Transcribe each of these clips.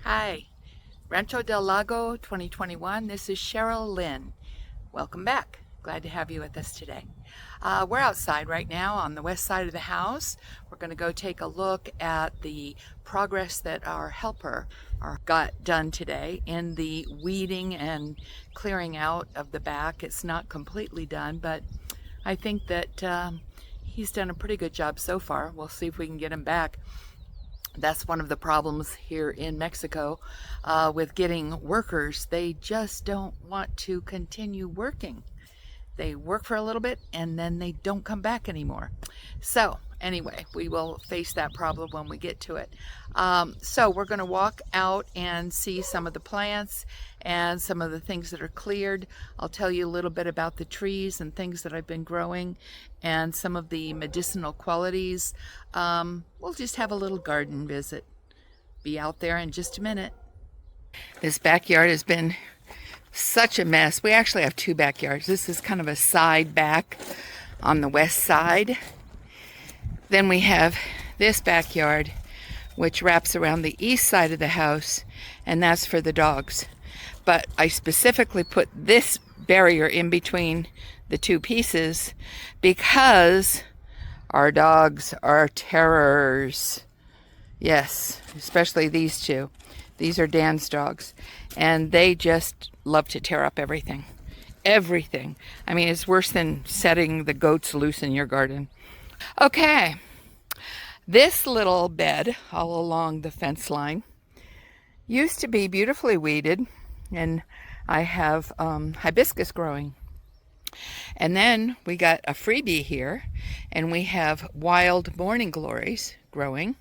Hi, Rancho del Lago 2021. This is Cheryl Lynn. Welcome back. Glad to have you with us today. We're outside right now on the west side of the house. We're going to go take a look at the progress that our helper got done today in the weeding and clearing out of the back. It's not completely done, but I think that he's done a pretty good job so far. We'll see if we can get him back. That's one of the problems here in Mexico with getting workers. They just don't want to continue working. They work for a little bit and then they don't come back anymore. So anyway, we will face that problem when we get to it. So we're going to walk out and see some of the plants and some of the things that are cleared. I'll tell you a little bit about the trees and things that I've been growing and some of the medicinal qualities. We'll just have a little garden visit. Be out there in just a minute. This backyard has been such a mess. We actually have two backyards. This is kind of a side back on the west side. Then we have this backyard, which wraps around the east side of the house, and that's for the dogs. But I specifically put this barrier in between the two pieces because our dogs are terrors. Yes, especially these two. These are Dan's dogs, and they just love to tear up everything. Everything. I mean, it's worse than setting the goats loose in your garden. Okay, this little bed all along the fence line used to be beautifully weeded, and I have hibiscus growing. And then we got a freebie here, and we have wild morning glories growing.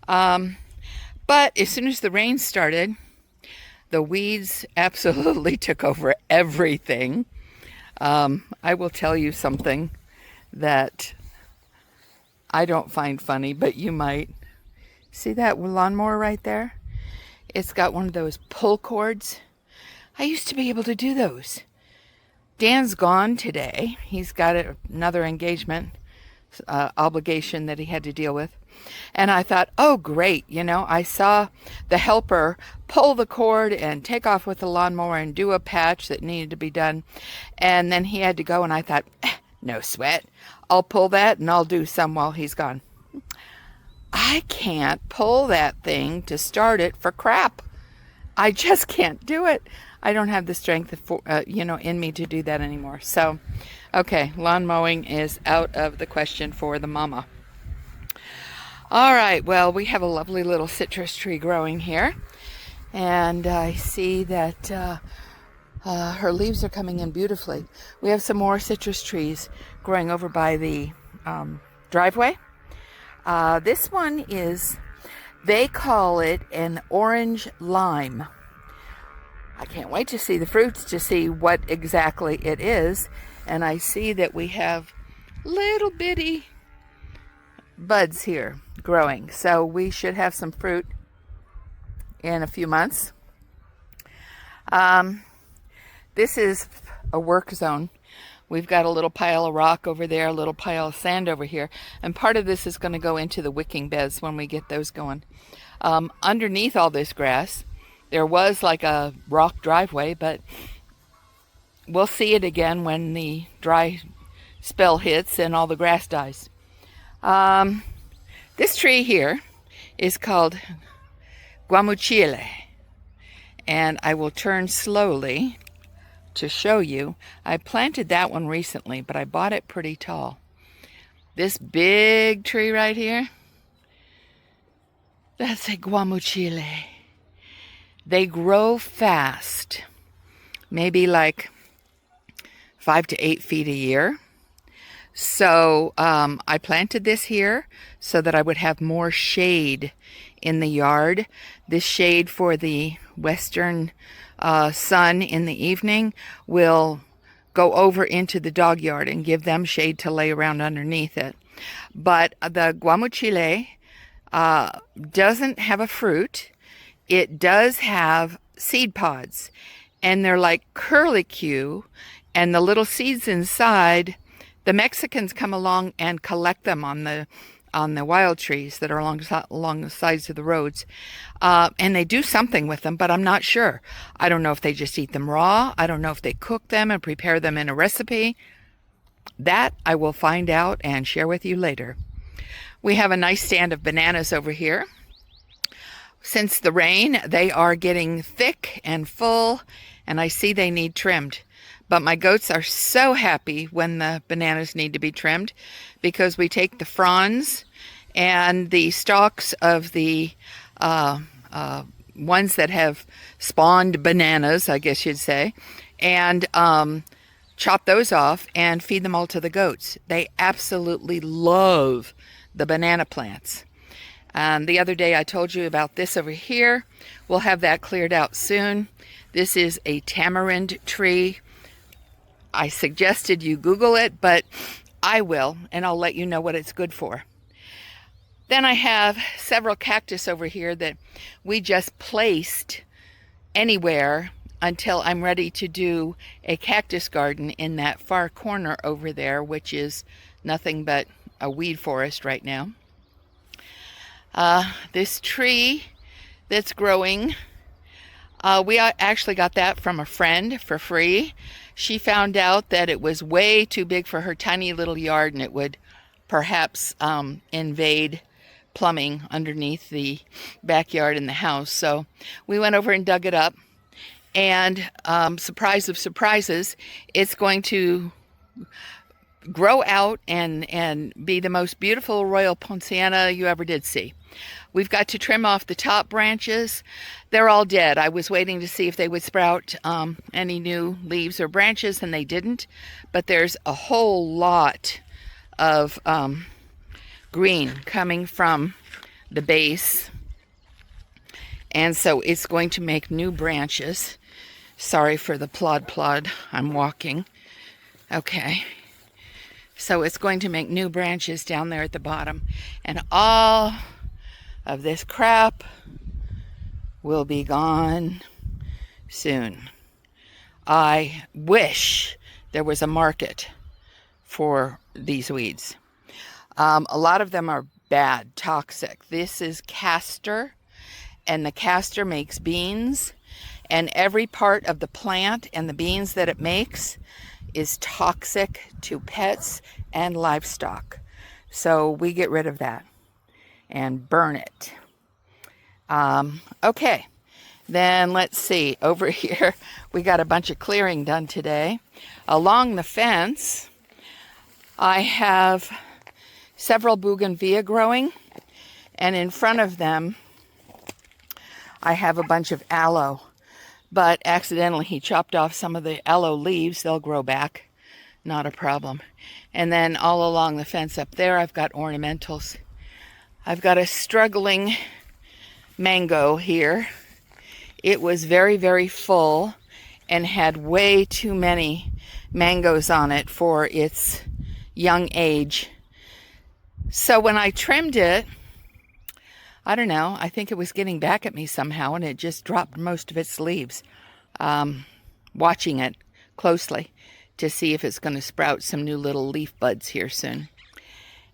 But as soon as the rain started, the weeds absolutely took over everything. I will tell you something that I don't find funny, but you might. See that lawnmower right there? It's got one of those pull cords. I used to be able to do those. Dan's gone today. He's got another engagement obligation that he had to deal with. And I thought, oh, great. You know, I saw the helper pull the cord and take off with the lawnmower and do a patch that needed to be done. And then he had to go, and I thought, no sweat. I'll pull that and I'll do some while he's gone. I can't pull that thing to start it for crap. I just can't do it. I don't have the strength for, in me to do that anymore. So, okay, lawn mowing is out of the question for the mama. All right, well, we have a lovely little citrus tree growing here. And I see that her leaves are coming in beautifully. We have some more citrus trees growing over by the driveway. This one is, they call it an orange lime. I can't wait to see the fruits to see what exactly it is. And I see that we have little bitty buds here growing. So we should have some fruit in a few months. This is a work zone. We've got a little pile of rock over there, a little pile of sand over here. And part of this is going to go into the wicking beds when we get those going. Underneath all this grass, there was like a rock driveway, but we'll see it again when the dry spell hits and all the grass dies. This tree here is called guamuchile, and I will turn slowly to show you. I planted that one recently, but I bought it pretty tall. This big tree right here, that's a guamuchile. They grow fast, maybe like 5 to 8 feet a year. So I planted this here so that I would have more shade in the yard. This shade for the western sun in the evening will go over into the dog yard and give them shade to lay around underneath it. But the guamuchile doesn't have a fruit. It does have seed pods, and they're like curlicue, and the little seeds inside, the Mexicans come along and collect them on the on the wild trees that are along the sides of the roads. And they do something with them, but I'm not sure. I don't know if they just eat them raw. I don't know if they cook them and prepare them in a recipe. That I will find out and share with you later. We have a nice stand of bananas over here. Since the rain, they are getting thick and full, and I see they need trimmed. But my goats are so happy when the bananas need to be trimmed, because we take the fronds and the stalks of the ones that have spawned bananas, I guess you'd say, and chop those off and feed them all to the goats. They absolutely love the banana plants. The other day I told you about this over here. We'll have that cleared out soon. This is a tamarind tree. I suggested you Google it, but I will, and I'll let you know what it's good for. Then I have several cactus over here that we just placed anywhere until I'm ready to do a cactus garden in that far corner over there, which is nothing but a weed forest right now. This tree that's growing, we actually got that from a friend for free. She found out that it was way too big for her tiny little yard, and it would perhaps invade plumbing underneath the backyard in the house. So we went over and dug it up, and surprise of surprises, it's going to grow out and be the most beautiful royal poinciana you ever did see. We've got to trim off the top branches. They're all dead. I was waiting to see if they would sprout any new leaves or branches, and they didn't. But there's a whole lot of green coming from the base, and so it's going to make new branches. Sorry for the plod, I'm walking. Okay. So it's going to make new branches down there at the bottom, and all of this crap will be gone soon. I wish there was a market for these weeds. A lot of them are bad, toxic. This is castor, and the castor makes beans, and every part of the plant and the beans that it makes is toxic to pets and livestock. So we get rid of that and burn it. Okay, then let's see. Over here, we got a bunch of clearing done today. Along the fence, I have several bougainvillea growing, and in front of them, I have a bunch of aloe. But accidentally, he chopped off some of the aloe leaves. They'll grow back, not a problem. And then all along the fence up there, I've got ornamentals. I've got a struggling mango here. It was very, very full and had way too many mangoes on it for its young age. So when I trimmed it, I don't know, I think it was getting back at me somehow, and it just dropped most of its leaves. Watching it closely to see if it's going to sprout some new little leaf buds here soon.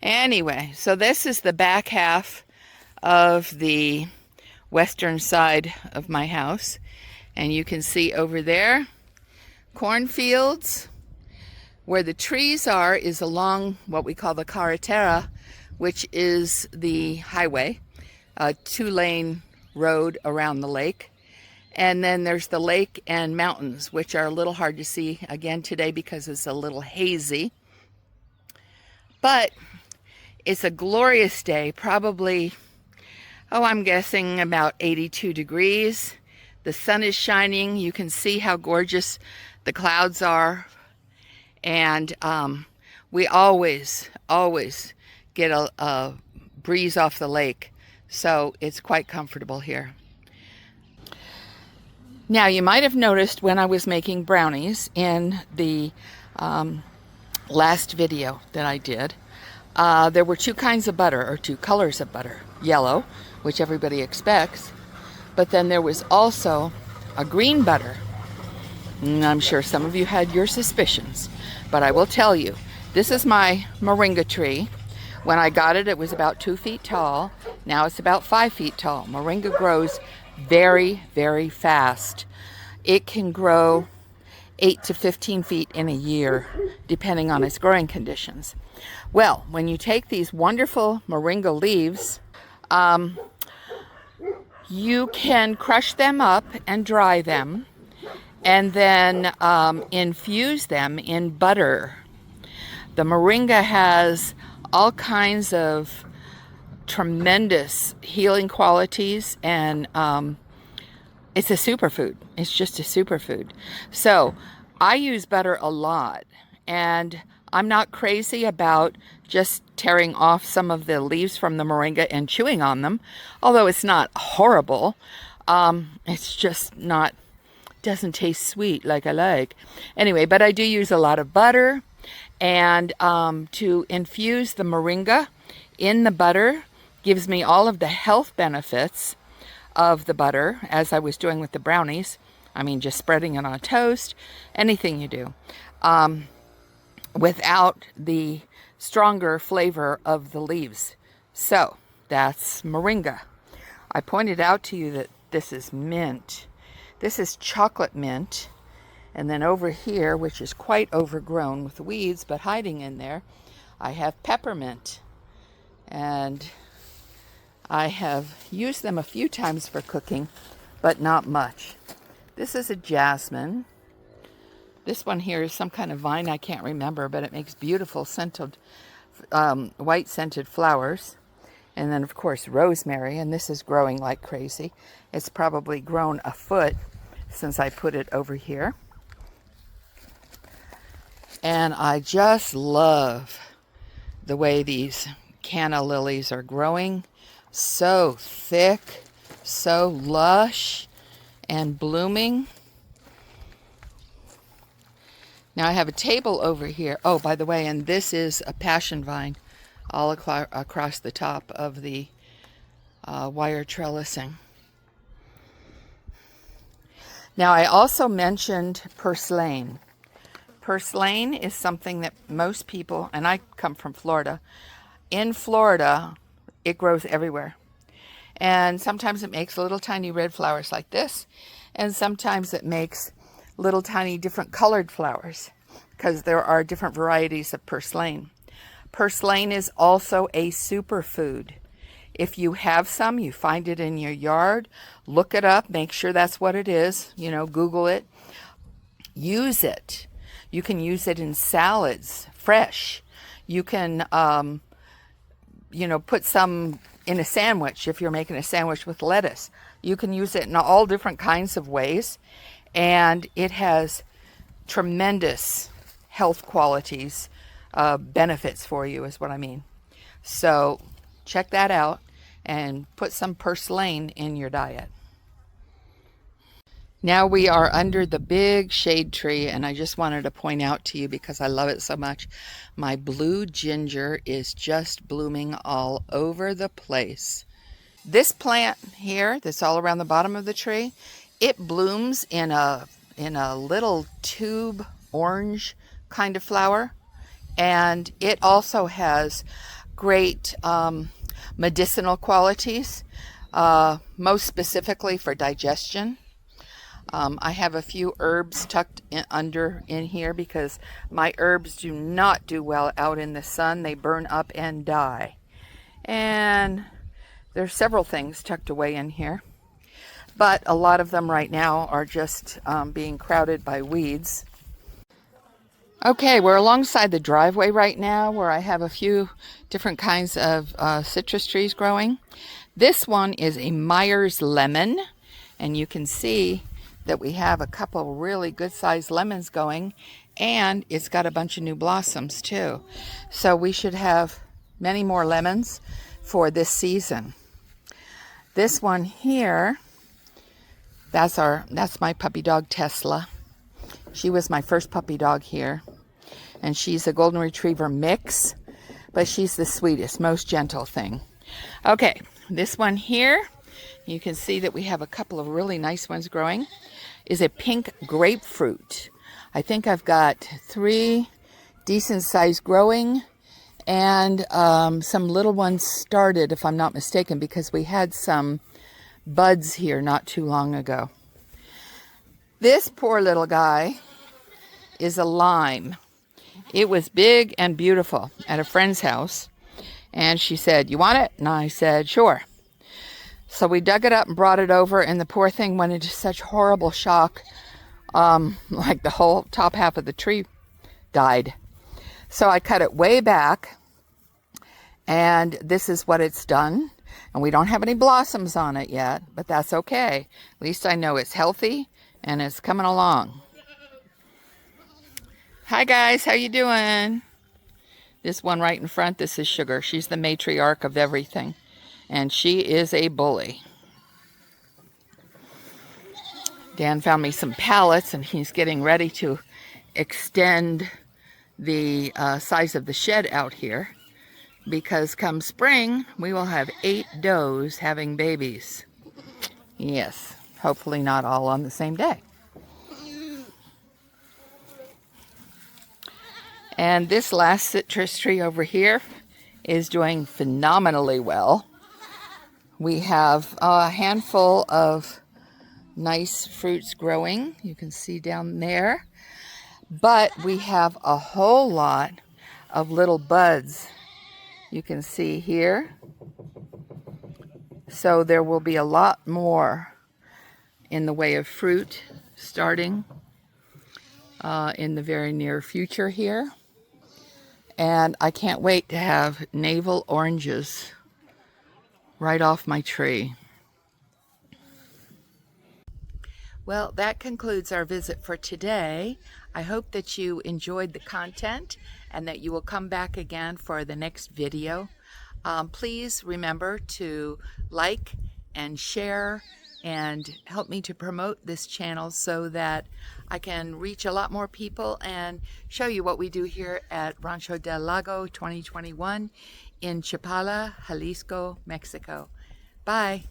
Anyway, so this is the back half of the western side of my house, and you can see over there cornfields. Where the trees are is along what we call the carretera, which is the highway, a 2-lane road around the lake. And then there's the lake and mountains, which are a little hard to see again today because it's a little hazy. But it's a glorious day, probably, I'm guessing about 82 degrees. The sun is shining. You can see how gorgeous the clouds are. And we always get a breeze off the lake. So it's quite comfortable here. Now, you might have noticed when I was making brownies in the last video that I did, there were 2 kinds of butter, or 2 colors of butter. Yellow, which everybody expects, but then there was also a green butter. And I'm sure some of you had your suspicions, but I will tell you, this is my Moringa tree. When I got it, it was about 2 feet tall. Now it's about 5 feet tall. Moringa grows very, very fast. It can grow 8 to 15 feet in a year, depending on its growing conditions. Well, when you take these wonderful moringa leaves, you can crush them up and dry them, and then infuse them in butter. The moringa has all kinds of tremendous healing qualities, and it's a superfood. It's just a superfood. So I use butter a lot, and I'm not crazy about just tearing off some of the leaves from the moringa and chewing on them, although it's not horrible. It's just not, doesn't taste sweet like I like. Anyway, but I do use a lot of butter, and to infuse the moringa in the butter gives me all of the health benefits of the butter, as I was doing with the brownies. I mean, just spreading it on toast, anything you do, without the stronger flavor of the leaves. So that's moringa. I pointed out to you that this is mint. This is chocolate mint. And then over here, which is quite overgrown with weeds, but hiding in there, I have peppermint. And I have used them a few times for cooking, but not much. This is a jasmine. This one here is some kind of vine, I can't remember, but it makes beautiful scented, white scented flowers. And then, of course, rosemary, and this is growing like crazy. It's probably grown a foot since I put it over here. And I just love the way these canna lilies are growing. So thick, so lush and blooming. Now I have a table over here. Oh, by the way, and this is a passion vine all across the top of the wire trellising. Now I also mentioned purslane. Purslane is something that most people, and I come from Florida, in Florida it grows everywhere. And sometimes it makes little tiny red flowers like this, and sometimes it makes little tiny different colored flowers, because there are different varieties of purslane. Purslane is also a superfood. If you have some, you find it in your yard, look it up, make sure that's what it is, you know, Google it. Use it. You can use it in salads, fresh. You can, you know, put some in a sandwich if you're making a sandwich with lettuce. You can use it in all different kinds of ways, and it has tremendous health qualities, benefits for you is what I mean. So check that out and put some purslane in your diet. Now we are under the big shade tree, and I just wanted to point out to you, because I love it so much, my blue ginger is just blooming all over the place. This plant here that's all around the bottom of the tree, it blooms in a little tube orange kind of flower, and it also has great medicinal qualities, most specifically for digestion. I have a few herbs tucked in here, because my herbs do not do well out in the sun. They burn up and die. And there's several things tucked away in here, but a lot of them right now are just being crowded by weeds. Okay, we're alongside the driveway right now, where I have a few different kinds of citrus trees growing. This one is a Myers lemon, and you can see that we have a couple really good-sized lemons going, and it's got a bunch of new blossoms too. So we should have many more lemons for this season. This one here, that's my puppy dog Tesla. She was my first puppy dog here, and she's a golden retriever mix, but she's the sweetest, most gentle thing. Okay, this one here, you can see that we have a couple of really nice ones growing, is a pink grapefruit. I think I've got 3 decent sized growing, and some little ones started, if I'm not mistaken, because we had some buds here not too long ago. This poor little guy is a lime. It was big and beautiful at a friend's house, and she said, "You want it?" And I said, "Sure." So we dug it up and brought it over, and the poor thing went into such horrible shock, like the whole top half of the tree died. So I cut it way back, and this is what it's done. And we don't have any blossoms on it yet, but that's okay. At least I know it's healthy and it's coming along. Hi guys, how you doing? This one right in front, this is Sugar. She's the matriarch of everything, and she is a bully. Dan found me some pallets, and he's getting ready to extend the size of the shed out here, because come spring we will have 8 does having babies. Yes, hopefully not all on the same day. And this last citrus tree over here is doing phenomenally well. We have a handful of nice fruits growing. You can see down there. But we have a whole lot of little buds. You can see here. So there will be a lot more in the way of fruit starting in the very near future here. And I can't wait to have navel oranges right off my tree. Well, that concludes our visit for today. I hope that you enjoyed the content and that you will come back again for the next video. Please remember to like and share and help me to promote this channel so that I can reach a lot more people and show you what we do here at Rancho del Lago 2021 in Chapala, Jalisco, Mexico. Bye.